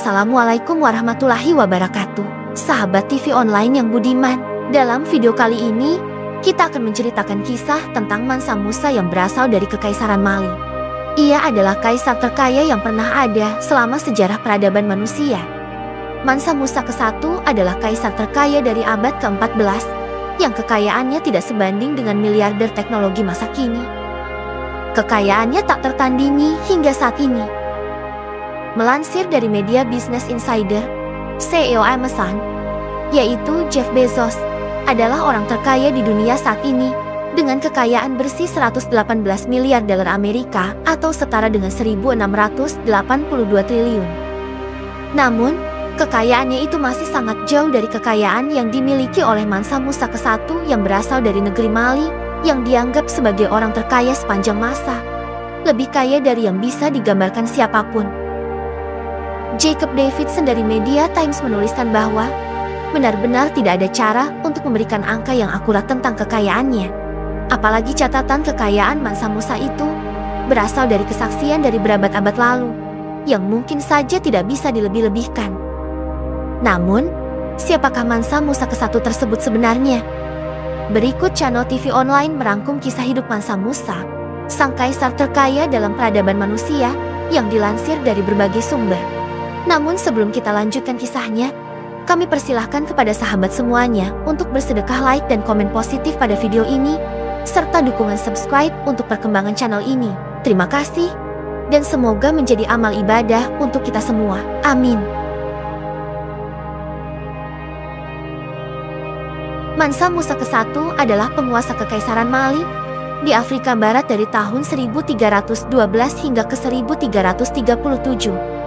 Assalamualaikum warahmatullahi wabarakatuh. Sahabat TV online yang budiman, dalam video kali ini, kita akan menceritakan kisah tentang Mansa Musa yang berasal dari Kekaisaran Mali. Ia adalah kaisar terkaya yang pernah ada selama sejarah peradaban manusia. Mansa Musa ke-1 adalah kaisar terkaya dari abad ke-14, yang kekayaannya tidak sebanding dengan miliarder teknologi masa kini. Kekayaannya tak tertandingi hingga saat ini. Melansir dari media Business Insider, CEO Amazon, yaitu Jeff Bezos, adalah orang terkaya di dunia saat ini dengan kekayaan bersih 118 miliar dolar Amerika atau setara dengan 1.682 triliun. Namun, kekayaannya itu masih sangat jauh dari kekayaan yang dimiliki oleh Mansa Musa ke-1 yang berasal dari negeri Mali yang dianggap sebagai orang terkaya sepanjang masa. Lebih kaya dari yang bisa digambarkan siapapun. Jacob Davidson dari media Times menuliskan bahwa benar-benar tidak ada cara untuk memberikan angka yang akurat tentang kekayaannya. Apalagi catatan kekayaan Mansa Musa itu berasal dari kesaksian dari berabad-abad lalu, yang mungkin saja tidak bisa dilebih-lebihkan. Namun, siapakah Mansa Musa ke-1 tersebut sebenarnya? Berikut channel TV online merangkum kisah hidup Mansa Musa, sang kaisar terkaya dalam peradaban manusia yang dilansir dari berbagai sumber. Namun sebelum kita lanjutkan kisahnya, kami persilahkan kepada sahabat semuanya untuk bersedekah like dan komen positif pada video ini, serta dukungan subscribe untuk perkembangan channel ini. Terima kasih, dan semoga menjadi amal ibadah untuk kita semua. Amin. Mansa Musa ke-1 adalah penguasa Kekaisaran Mali di Afrika Barat dari tahun 1312 hingga ke 1337.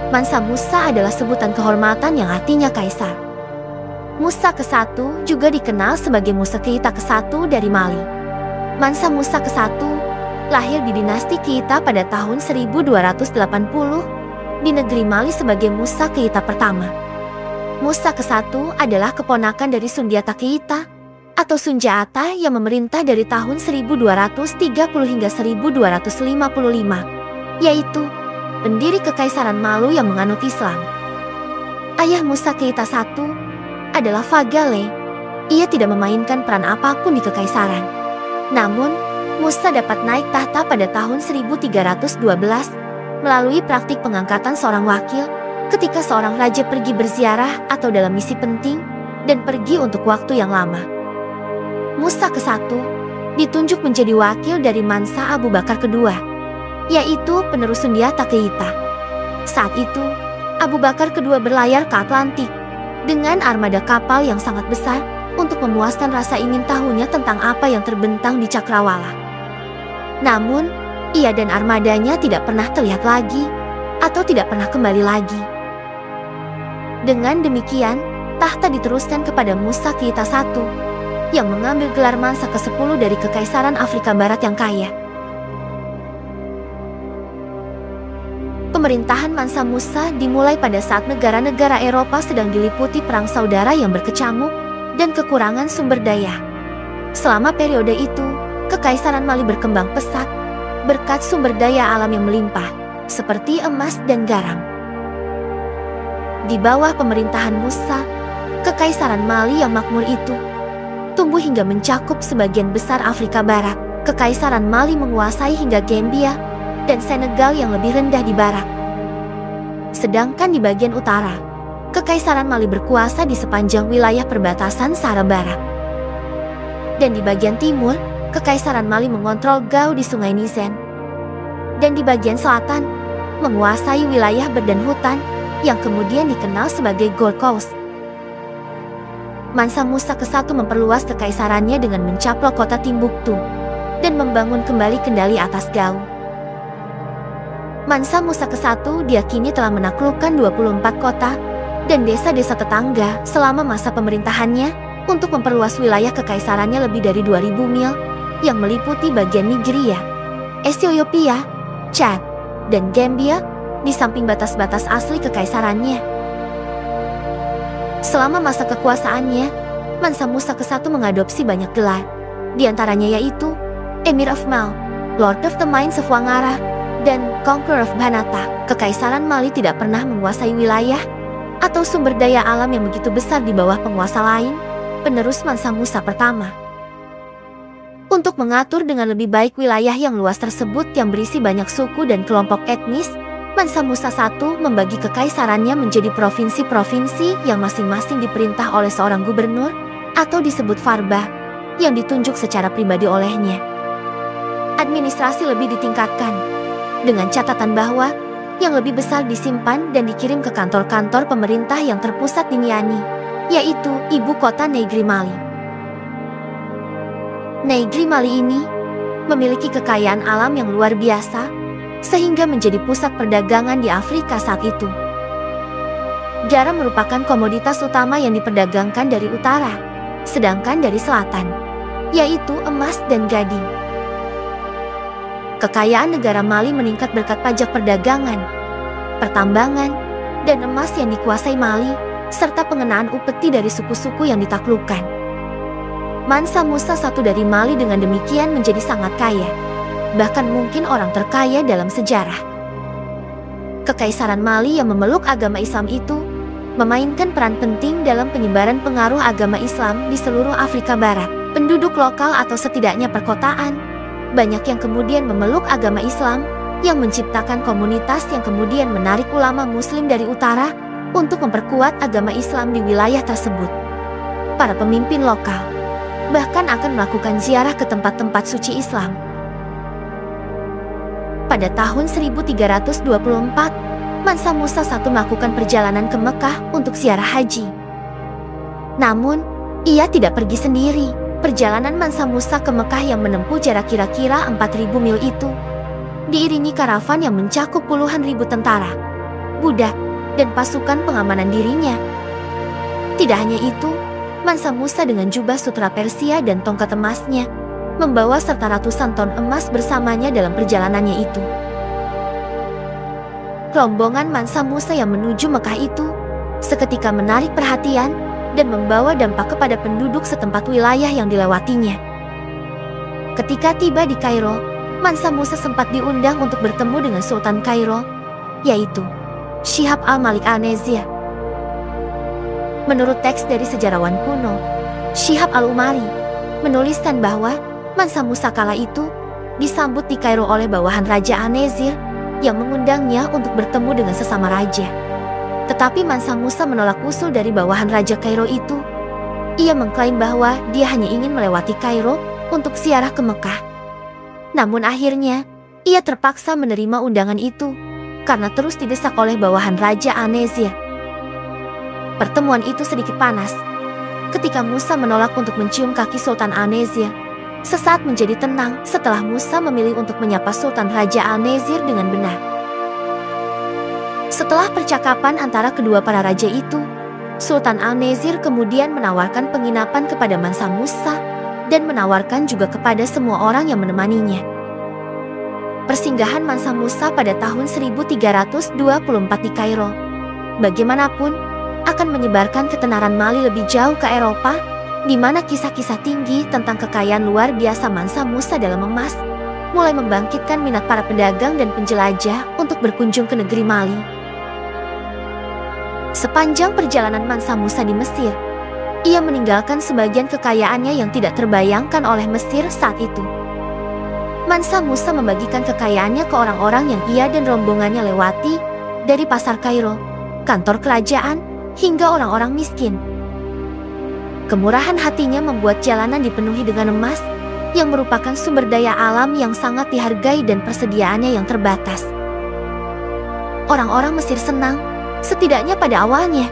Mansa Musa adalah sebutan kehormatan yang artinya kaisar. Musa ke-1 juga dikenal sebagai Musa Keita ke-1 dari Mali. Mansa Musa ke-1 lahir di dinasti Keita pada tahun 1280 di negeri Mali sebagai Musa Keita pertama. Musa ke-1 adalah keponakan dari Sundiata Keita atau Sunjata yang memerintah dari tahun 1230 hingga 1255, yaitu pendiri Kekaisaran Malu yang menganut Islam. Ayah Musa Keita I adalah Fagale. Ia tidak memainkan peran apapun di kekaisaran. Namun, Musa dapat naik tahta pada tahun 1312 melalui praktik pengangkatan seorang wakil ketika seorang raja pergi berziarah atau dalam misi penting dan pergi untuk waktu yang lama. Musa ke-1 ditunjuk menjadi wakil dari Mansa Abu Bakar II, yaitu penerus Sundiata Keita. Saat itu, Abu Bakar II berlayar ke Atlantik dengan armada kapal yang sangat besar untuk memuaskan rasa ingin tahunya tentang apa yang terbentang di Cakrawala. Namun, ia dan armadanya tidak pernah terlihat lagi atau tidak pernah kembali lagi. Dengan demikian, tahta diteruskan kepada Musa Keita I yang mengambil gelar Mansa ke-10 dari Kekaisaran Afrika Barat yang kaya. Pemerintahan Mansa Musa dimulai pada saat negara-negara Eropa sedang diliputi perang saudara yang berkecamuk dan kekurangan sumber daya. Selama periode itu, Kekaisaran Mali berkembang pesat berkat sumber daya alam yang melimpah, seperti emas dan garam. Di bawah pemerintahan Musa, Kekaisaran Mali yang makmur itu tumbuh hingga mencakup sebagian besar Afrika Barat. Kekaisaran Mali menguasai hingga Gambia dan Senegal yang lebih rendah di barat. Sedangkan di bagian utara, Kekaisaran Mali berkuasa di sepanjang wilayah perbatasan Sahara Barat. Dan di bagian timur, Kekaisaran Mali mengontrol Gao di Sungai Nizen. Dan di bagian selatan, menguasai wilayah berdan hutan yang kemudian dikenal sebagai Gold Coast. Mansa Musa ke-1 memperluas kekaisarannya dengan mencaplok kota Timbuktu dan membangun kembali kendali atas Gao. Mansa Musa ke-1 diyakini telah menaklukkan 24 kota dan desa-desa tetangga selama masa pemerintahannya untuk memperluas wilayah kekaisarannya lebih dari 2.000 mil yang meliputi bagian Nigeria, Ethiopia, Chad, dan Gambia di samping batas-batas asli kekaisarannya. Selama masa kekuasaannya, Mansa Musa ke-1 mengadopsi banyak gelar, di antaranya yaitu Emir of Mal, Lord of the Mines of Wangara, dan Conqueror of Banata, Kekaisaran Mali tidak pernah menguasai wilayah atau sumber daya alam yang begitu besar di bawah penguasa lain, penerus Mansa Musa pertama. Untuk mengatur dengan lebih baik wilayah yang luas tersebut yang berisi banyak suku dan kelompok etnis, Mansa Musa I membagi kekaisarannya menjadi provinsi-provinsi yang masing-masing diperintah oleh seorang gubernur atau disebut Farba yang ditunjuk secara pribadi olehnya. Administrasi lebih ditingkatkan, dengan catatan bahwa yang lebih besar disimpan dan dikirim ke kantor-kantor pemerintah yang terpusat di Niani, yaitu ibu kota Negri Mali. Negri Mali ini memiliki kekayaan alam yang luar biasa, sehingga menjadi pusat perdagangan di Afrika saat itu. Garam merupakan komoditas utama yang diperdagangkan dari utara, sedangkan dari selatan, yaitu emas dan gading. Kekayaan negara Mali meningkat berkat pajak perdagangan, pertambangan, dan emas yang dikuasai Mali, serta pengenaan upeti dari suku-suku yang ditaklukkan. Mansa Musa I dari Mali dengan demikian menjadi sangat kaya, bahkan mungkin orang terkaya dalam sejarah. Kekaisaran Mali yang memeluk agama Islam itu memainkan peran penting dalam penyebaran pengaruh agama Islam di seluruh Afrika Barat. Penduduk lokal atau setidaknya perkotaan, banyak yang kemudian memeluk agama Islam, yang menciptakan komunitas yang kemudian menarik ulama muslim dari utara untuk memperkuat agama Islam di wilayah tersebut. Para pemimpin lokal bahkan akan melakukan ziarah ke tempat-tempat suci Islam. Pada tahun 1324, Mansa Musa I melakukan perjalanan ke Mekah untuk ziarah haji. Namun, ia tidak pergi sendiri. Perjalanan Mansa Musa ke Mekah yang menempuh jarak kira-kira 4.000 mil itu diiringi karavan yang mencakup puluhan ribu tentara, budak, dan pasukan pengamanan dirinya. Tidak hanya itu, Mansa Musa dengan jubah sutra Persia dan tongkat emasnya membawa serta ratusan ton emas bersamanya dalam perjalanannya itu. Rombongan Mansa Musa yang menuju Mekah itu seketika menarik perhatian dan membawa dampak kepada penduduk setempat wilayah yang dilewatinya. Ketika tiba di Kairo, Mansa Musa sempat diundang untuk bertemu dengan Sultan Kairo, yaitu Shihab al-Malik al-Nizir. Menurut teks dari sejarawan kuno, Shihab al-Umari menuliskan bahwa Mansa Musa kala itu disambut di Kairo oleh bawahan Raja An-Nizir yang mengundangnya untuk bertemu dengan sesama raja. Tetapi Mansa Musa menolak usul dari bawahan Raja Kairo itu. Ia mengklaim bahwa dia hanya ingin melewati Kairo untuk ziarah ke Mekah. Namun akhirnya, ia terpaksa menerima undangan itu karena terus didesak oleh bawahan Raja An-Nizir. Pertemuan itu sedikit panas. Ketika Musa menolak untuk mencium kaki Sultan An-Nizir, sesaat menjadi tenang setelah Musa memilih untuk menyapa Sultan Raja An-Nizir dengan benar. Setelah percakapan antara kedua para raja itu, Sultan An-Nizir kemudian menawarkan penginapan kepada Mansa Musa dan menawarkan juga kepada semua orang yang menemaninya. Persinggahan Mansa Musa pada tahun 1324 di Kairo, bagaimanapun, akan menyebarkan ketenaran Mali lebih jauh ke Eropa, di mana kisah-kisah tinggi tentang kekayaan luar biasa Mansa Musa dalam emas mulai membangkitkan minat para pedagang dan penjelajah untuk berkunjung ke negeri Mali. Sepanjang perjalanan Mansa Musa di Mesir, ia meninggalkan sebagian kekayaannya yang tidak terbayangkan oleh Mesir saat itu. Mansa Musa membagikan kekayaannya ke orang-orang yang ia dan rombongannya lewati, dari pasar Kairo, kantor kerajaan, hingga orang-orang miskin. Kemurahan hatinya membuat jalanan dipenuhi dengan emas, yang merupakan sumber daya alam yang sangat dihargai dan persediaannya yang terbatas. Orang-orang Mesir senang, setidaknya pada awalnya.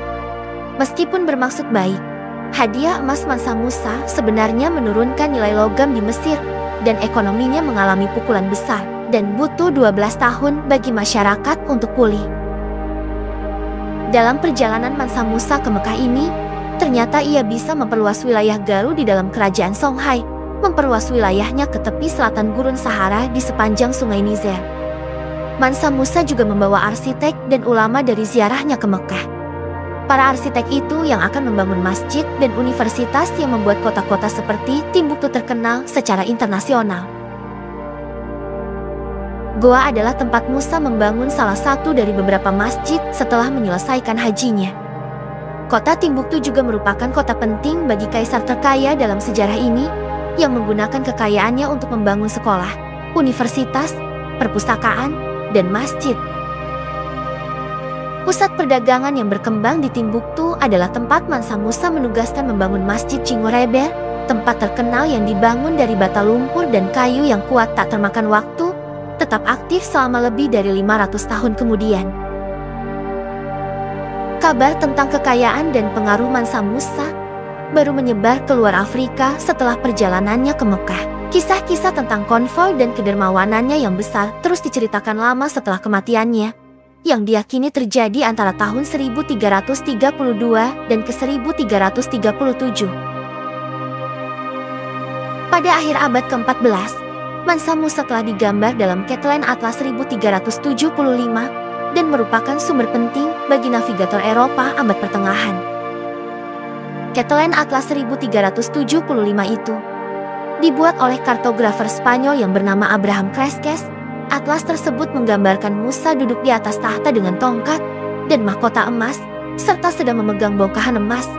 Meskipun bermaksud baik, hadiah emas Mansa Musa sebenarnya menurunkan nilai logam di Mesir dan ekonominya mengalami pukulan besar dan butuh 12 tahun bagi masyarakat untuk pulih. Dalam perjalanan Mansa Musa ke Mekah ini, ternyata ia bisa memperluas wilayah Galuh di dalam kerajaan Songhai, memperluas wilayahnya ke tepi selatan Gurun Sahara di sepanjang sungai Niger. Mansa Musa juga membawa arsitek dan ulama dari ziarahnya ke Mekah. Para arsitek itu yang akan membangun masjid dan universitas yang membuat kota-kota seperti Timbuktu terkenal secara internasional. Goa adalah tempat Musa membangun salah satu dari beberapa masjid setelah menyelesaikan hajinya. Kota Timbuktu juga merupakan kota penting bagi kaisar terkaya dalam sejarah ini, yang menggunakan kekayaannya untuk membangun sekolah, universitas, perpustakaan, dan masjid. Pusat perdagangan yang berkembang di Timbuktu adalah tempat Mansa Musa menugaskan membangun Masjid Cingoreber, tempat terkenal yang dibangun dari bata lumpur dan kayu yang kuat tak termakan waktu, tetap aktif selama lebih dari 500 tahun kemudian. Kabar tentang kekayaan dan pengaruh Mansa Musa baru menyebar ke luar Afrika setelah perjalanannya ke Mekah. Kisah-kisah tentang konvoi dan kedermawanannya yang besar terus diceritakan lama setelah kematiannya, yang diyakini terjadi antara tahun 1332 dan ke 1337. Pada akhir abad ke-14, Mansa Musa telah digambar dalam Catelyn Atlas 1375 dan merupakan sumber penting bagi navigator Eropa abad pertengahan. Catelyn Atlas 1375 itu dibuat oleh kartografer Spanyol yang bernama Abraham Cresques. Atlas tersebut menggambarkan Musa duduk di atas tahta dengan tongkat dan mahkota emas, serta sedang memegang bongkahan emas.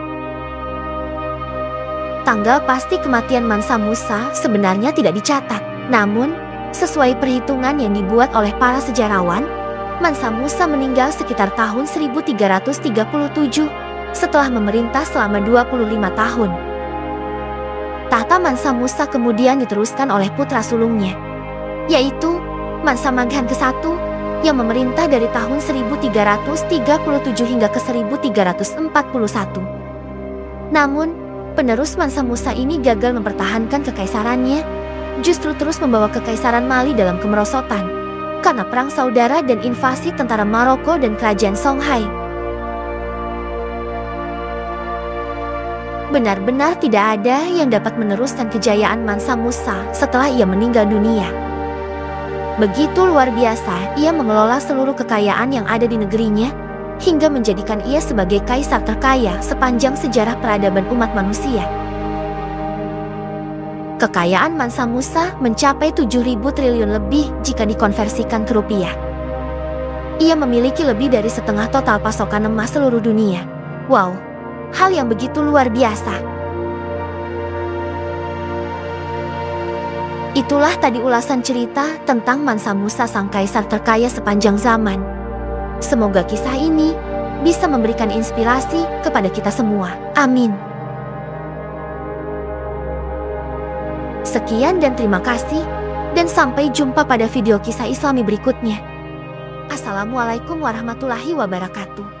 Tanggal pasti kematian Mansa Musa sebenarnya tidak dicatat. Namun, sesuai perhitungan yang dibuat oleh para sejarawan, Mansa Musa meninggal sekitar tahun 1337 setelah memerintah selama 25 tahun. Tahta Mansa Musa kemudian diteruskan oleh putra sulungnya, yaitu Mansa Maghan ke-1 yang memerintah dari tahun 1337 hingga ke 1341. Namun, penerus Mansa Musa ini gagal mempertahankan kekaisarannya, justru terus membawa kekaisaran Mali dalam kemerosotan karena perang saudara dan invasi tentara Maroko dan kerajaan Songhai. Benar-benar tidak ada yang dapat meneruskan kejayaan Mansa Musa setelah ia meninggal dunia. Begitu luar biasa ia mengelola seluruh kekayaan yang ada di negerinya, hingga menjadikan ia sebagai kaisar terkaya sepanjang sejarah peradaban umat manusia. Kekayaan Mansa Musa mencapai 7.000 triliun lebih jika dikonversikan ke rupiah. Ia memiliki lebih dari setengah total pasokan emas seluruh dunia. Wow, hal yang begitu luar biasa. Itulah tadi ulasan cerita tentang Mansa Musa sang kaisar terkaya sepanjang zaman. Semoga kisah ini bisa memberikan inspirasi kepada kita semua. Amin. Sekian dan terima kasih, dan sampai jumpa pada video kisah Islami berikutnya. Assalamualaikum warahmatullahi wabarakatuh.